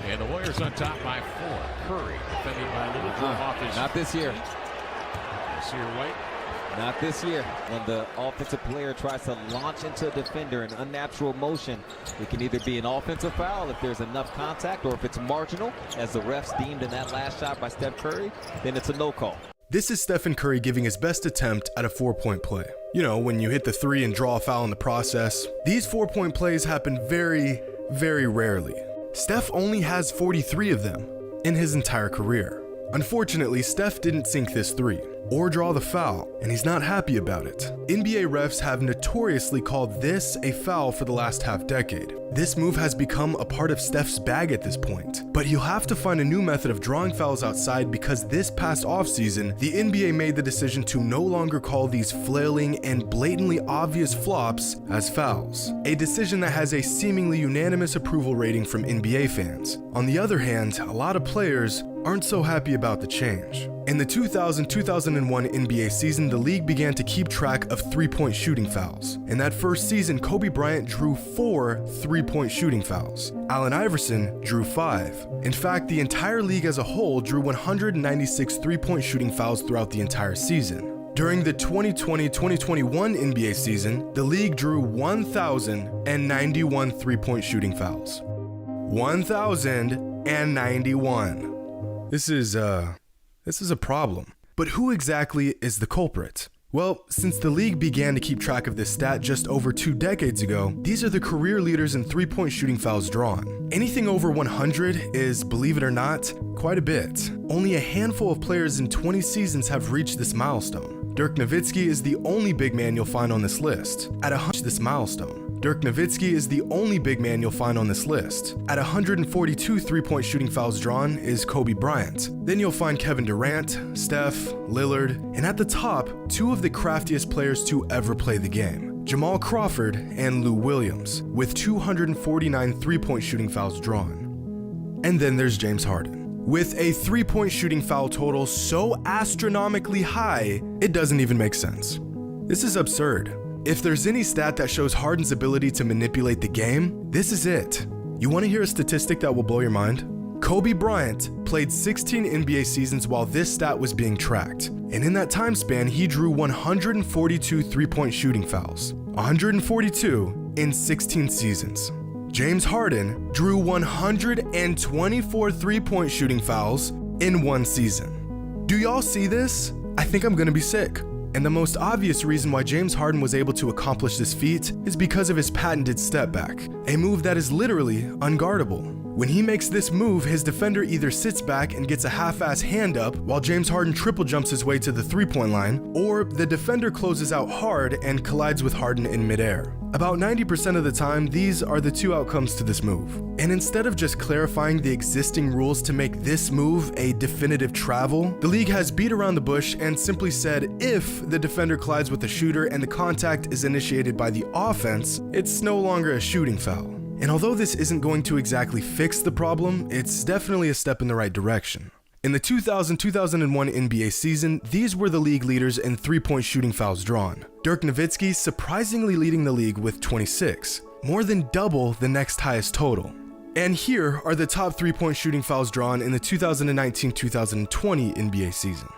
And the Warriors on top by 4. Curry defending by Lillard. Not this year. This year, White. Not this year. When the offensive player tries to launch into a defender in unnatural motion, it can either be an offensive foul if there's enough contact, or if it's marginal, as the refs deemed in that last shot by Steph Curry, then it's a no call. This is Stephen Curry giving his best attempt at a 4-point play. You know, when you hit the 3 and draw a foul in the process. These 4-point plays happen very, very rarely. Steph only has 43 of them in his entire career. Unfortunately, Steph didn't sink this 3 or draw the foul, and he's not happy about it. NBA refs have notoriously called this a foul for the last half-decade. This move has become a part of Steph's bag at this point, but he'll have to find a new method of drawing fouls outside, because this past offseason, the NBA made the decision to no longer call these flailing and blatantly obvious flops as fouls, a decision that has a seemingly unanimous approval rating from NBA fans. On the other hand, a lot of players aren't so happy about the change. In the 2000-2001 NBA season, the league began to keep track of 3-point shooting fouls. In that first season, Kobe Bryant drew 4 3-point shooting fouls. Allen Iverson drew 5. In fact, the entire league as a whole drew 196 3-point shooting fouls throughout the entire season. During the 2020-2021 NBA season, the league drew 1,091 3-point shooting fouls. 1,091. This is a problem. But who exactly is the culprit? Well, since the league began to keep track of this stat just over 2 decades ago, these are the career leaders in 3-point shooting fouls drawn. Anything over 100 is, believe it or not, quite a bit. Only a handful of players in 20 seasons have reached this milestone. Dirk Nowitzki is the only big man you'll find on this list. At 100 this milestone. Dirk Nowitzki is the only big man you'll find on this list. At 142 3-point shooting fouls drawn is Kobe Bryant. Then you'll find Kevin Durant, Steph, Lillard, and at the top, 2 of the craftiest players to ever play the game, Jamal Crawford and Lou Williams, with 249 3-point shooting fouls drawn. And then there's James Harden, with a 3-point shooting foul total so astronomically high, it doesn't even make sense. This is absurd. If there's any stat that shows Harden's ability to manipulate the game, this is it. You want to hear a statistic that will blow your mind? Kobe Bryant played 16 NBA seasons while this stat was being tracked, and in that time span, he drew 142 3-point shooting fouls. 142 in 16 seasons. James Harden drew 124 3-point shooting fouls in 1 season. Do y'all see this? I think I'm gonna be sick. And the most obvious reason why James Harden was able to accomplish this feat is because of his patented step back, a move that is literally unguardable. When he makes this move, his defender either sits back and gets a half-ass hand up while James Harden triple jumps his way to the 3-point line, or the defender closes out hard and collides with Harden in midair. About 90% of the time, these are the 2 outcomes to this move. And instead of just clarifying the existing rules to make this move a definitive travel, the league has beat around the bush and simply said if the defender collides with the shooter and the contact is initiated by the offense, it's no longer a shooting foul. And although this isn't going to exactly fix the problem, it's definitely a step in the right direction. In the 2000-2001 NBA season, these were the league leaders in 3-point shooting fouls drawn. Dirk Nowitzki surprisingly leading the league with 26, more than double the next highest total. And here are the top 3-point shooting fouls drawn in the 2019-2020 NBA season.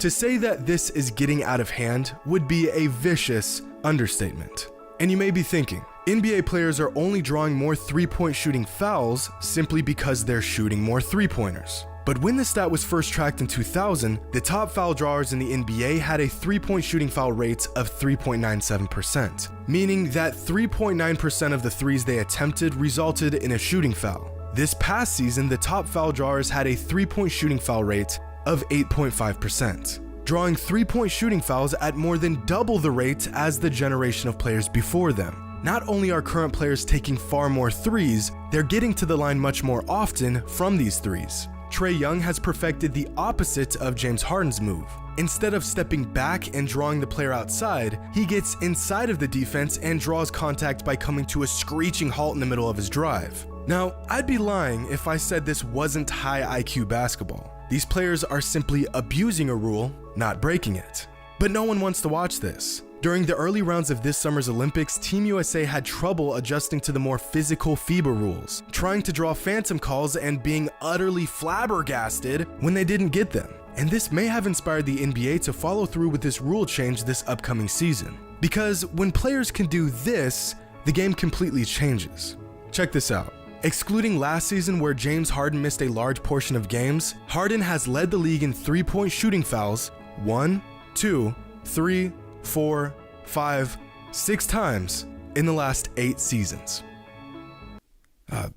To say that this is getting out of hand would be a vicious understatement. And you may be thinking, NBA players are only drawing more 3-point shooting fouls simply because they're shooting more 3-pointers. But when the stat was first tracked in 2000, the top foul drawers in the NBA had a 3-point shooting foul rate of 3.97%, meaning that 3.9% of the threes they attempted resulted in a shooting foul. This past season, the top foul drawers had a 3-point shooting foul rate of 8.5%, drawing 3-point shooting fouls at more than double the rate as the generation of players before them. Not only are current players taking far more threes, they're getting to the line much more often from these threes. Trae Young has perfected the opposite of James Harden's move. Instead of stepping back and drawing the player outside, he gets inside of the defense and draws contact by coming to a screeching halt in the middle of his drive. Now, I'd be lying if I said this wasn't high IQ basketball. These players are simply abusing a rule, not breaking it. But no one wants to watch this. During the early rounds of this summer's Olympics, Team USA had trouble adjusting to the more physical FIBA rules, trying to draw phantom calls and being utterly flabbergasted when they didn't get them. And this may have inspired the NBA to follow through with this rule change this upcoming season. Because when players can do this, the game completely changes. Check this out. Excluding last season where James Harden missed a large portion of games, Harden has led the league in three-point shooting fouls 1, 2, 3, 4, 5, 6 times in the last 8 seasons.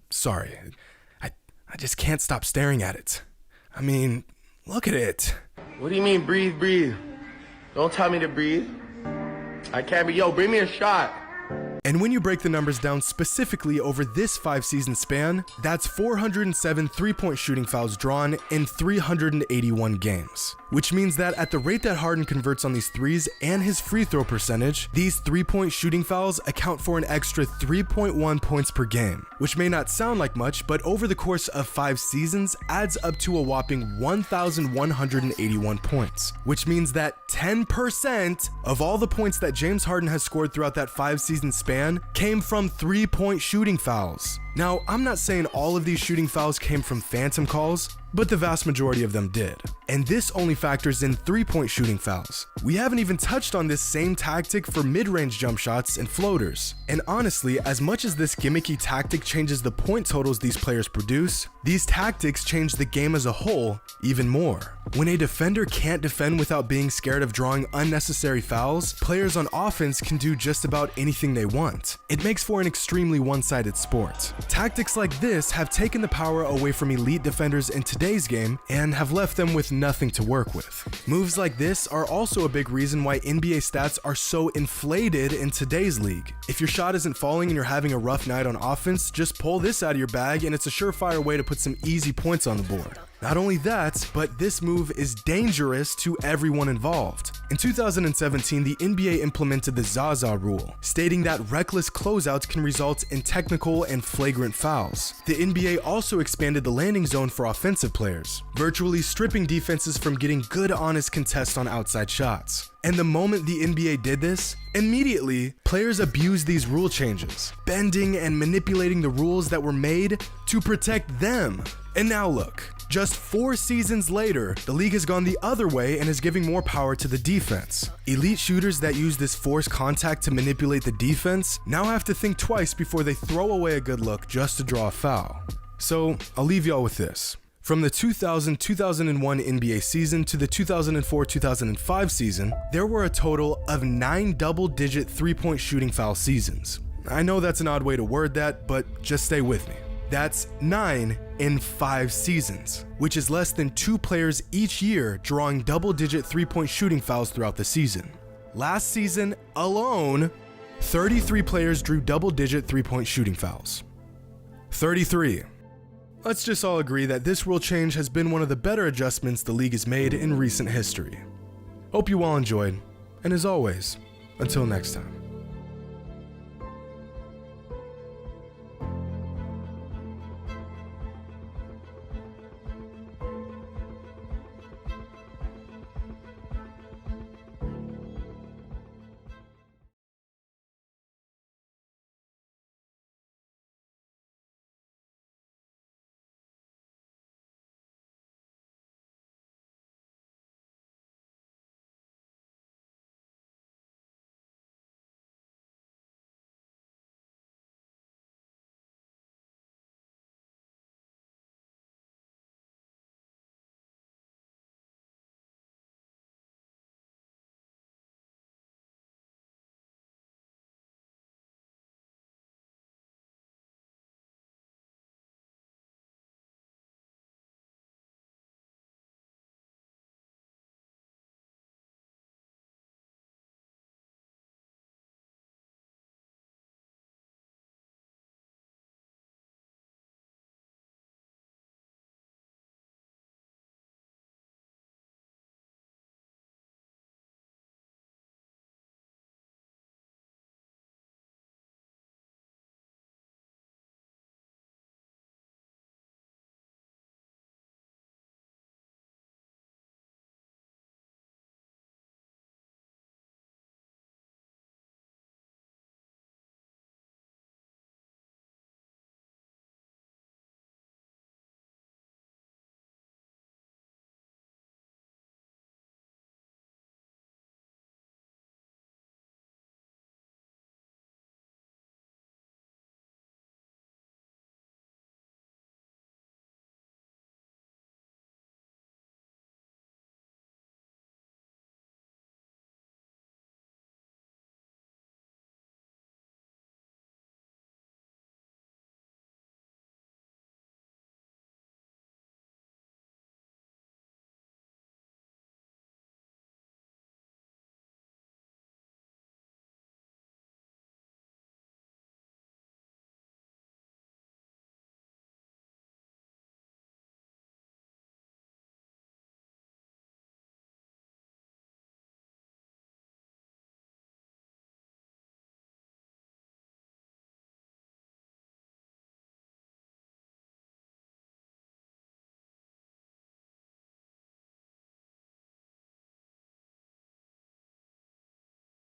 Sorry. I just can't stop staring at it. I mean, look at it. What do you mean breathe, breathe? Don't tell me to breathe. I can't be, yo, bring me a shot. And when you break the numbers down specifically over this 5-season span, that's 407 three-point shooting fouls drawn in 381 games. Which means that at the rate that Harden converts on these threes and his free throw percentage, these three-point shooting fouls account for an extra 3.1 points per game. Which may not sound like much, but over the course of 5 seasons adds up to a whopping 1,181 points. Which means that 10% of all the points that James Harden has scored throughout that 5-season span came from three-point shooting fouls. Now, I'm not saying all of these shooting fouls came from phantom calls, but the vast majority of them did. And this only factors in three-point shooting fouls. We haven't even touched on this same tactic for mid-range jump shots and floaters. And honestly, as much as this gimmicky tactic changes the point totals these players produce, these tactics change the game as a whole even more. When a defender can't defend without being scared of drawing unnecessary fouls, players on offense can do just about anything they want. It makes for an extremely one-sided sport. Tactics like this have taken the power away from elite defenders in today's game and have left them with nothing to work with. Moves like this are also a big reason why NBA stats are so inflated in today's league. If your shot isn't falling and you're having a rough night on offense, just pull this out of your bag and it's a surefire way to put some easy points on the board. Not only that, but this move is dangerous to everyone involved. In 2017, the NBA implemented the Zaza rule, stating that reckless closeouts can result in technical and flagrant fouls. The NBA also expanded the landing zone for offensive players, virtually stripping defenses from getting good honest contests on outside shots. And the moment the NBA did this, immediately, players abused these rule changes, bending and manipulating the rules that were made to protect them. And now look, just 4 seasons later, the league has gone the other way and is giving more power to the defense. Elite shooters that use this forced contact to manipulate the defense now have to think twice before they throw away a good look just to draw a foul. So, I'll leave y'all with this. From the 2000-2001 NBA season to the 2004-2005 season, there were a total of 9 double-digit three-point shooting foul seasons. I know that's an odd way to word that, but just stay with me. That's 9 in 5 seasons, which is less than 2 players each year drawing double-digit three-point shooting fouls throughout the season. Last season alone, 33 players drew double-digit three-point shooting fouls. 33. Let's just all agree that this rule change has been one of the better adjustments the league has made in recent history. Hope you all enjoyed, and as always, until next time.